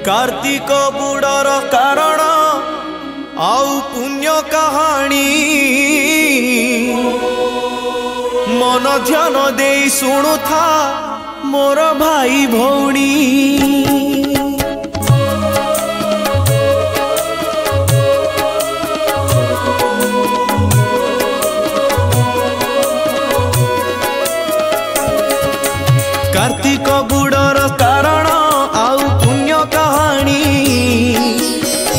कार्तिक बुड़र कारण आउ पुण्य कहानी मन ध्यान दे शुणु था मोर भाई भौणी। कार्तिक बुड़र कारण आउ पुण्य कहानी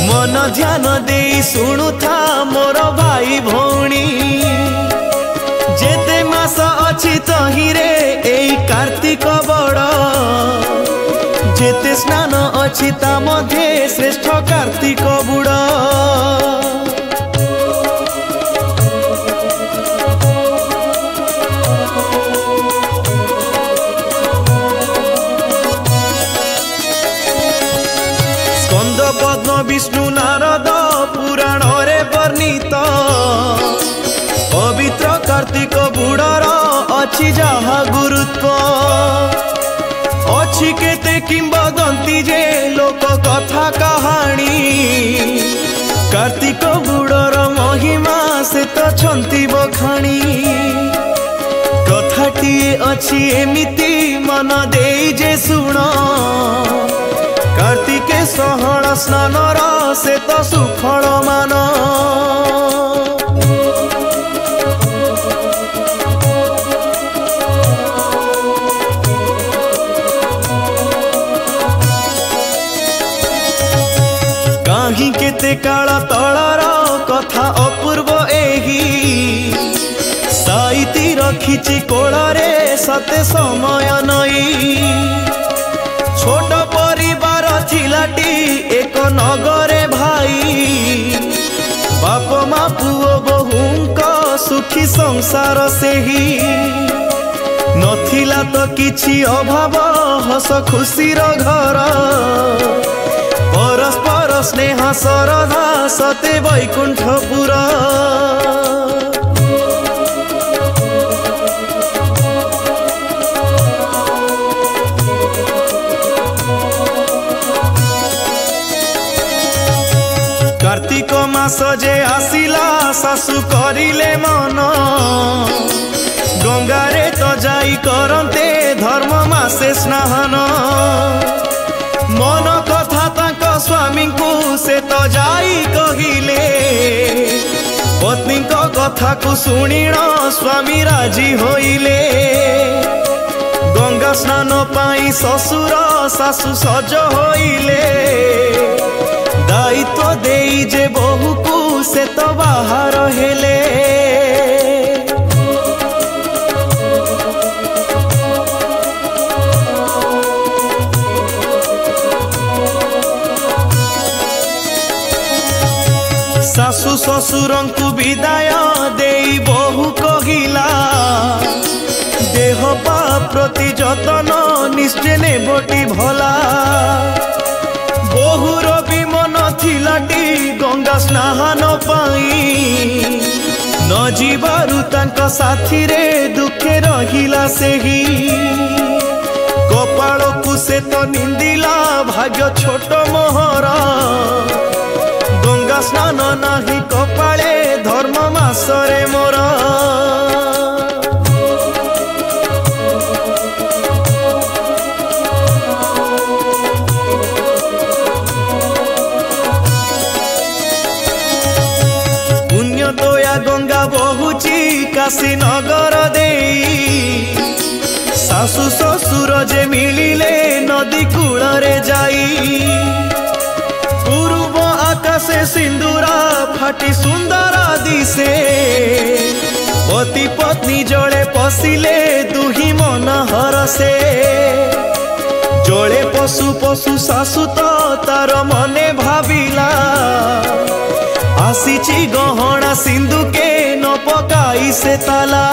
मन ध्यान दे शुणु था मोर भाई भौणी। जेते मास अछि तहिरे एई कार्तिक बड़ जेते स्नान अछि ता मध्ये श्रेष्ठ कार्तिक बुड़। स्कंद पद्म विष्णु नारद पुराण रे वर्णित पवित्र कार्तिक बुड़र अछि जहा गुरुत्व। अछि केते किंबदंती जे लोक कथा कहानी कार्तिक बुड़र महिमा से तो छंती बखाणी। कथाटीए अछि एमिति मन देई जे सुण कार्तिके सहल स्नानर से तो सुफल मान। कहीं केते काल तलर कथा अपूर्व एही साइती रखिछि कोଳରେ सते समय नई। छोट परिवार थिलाटी एक नगरे भाई बाप माँ पुओ बहुंक सुखी संसार सेही। नथिला तो किछि अभाव हस खुशीर घर परस्पर स्नेह सरधा सते वैकुंठपुर। कार्तिक मास जे आसिला सासु करिले मन गंगारे तो जाई करते धर्म मासे स्नान। मन कथा तांक स्वामी को से तो जाई कहिले पत्नी को कथा को सुनिण स्वामी राजी होइले। गंगा स्नान पाई ससुर सासु सज होइले दायित्व देई जे बहु को से तो बाहर हेले। सासु ससुर को विदाय देई बहु कहिला देह पा प्रति जतन निश्चय ने बोटी भला। बहुर भी मन थिलाटी गंगा स्नान पाई न जीवारु तांक साथी रे दुखे रहिला सेही। कपाल को से तो निंदिला भाग्य छोट मोहर गंगा स्नान नाही कपाले धर्म मासरे मोर। पुण्य दया गंगा बहुची काशी नगर देई सासु ससुर जे मिलिले नदी कूଳରେ जाई। आकाशे सिंदूरा फाटी सुंदर दिसे पति पत्नी जड़े पशिले दुही मन हरसे। जड़े पशु पशु सासु तो तार मने भाविला आसीची गहना सिंधु के न पकाई से ताला।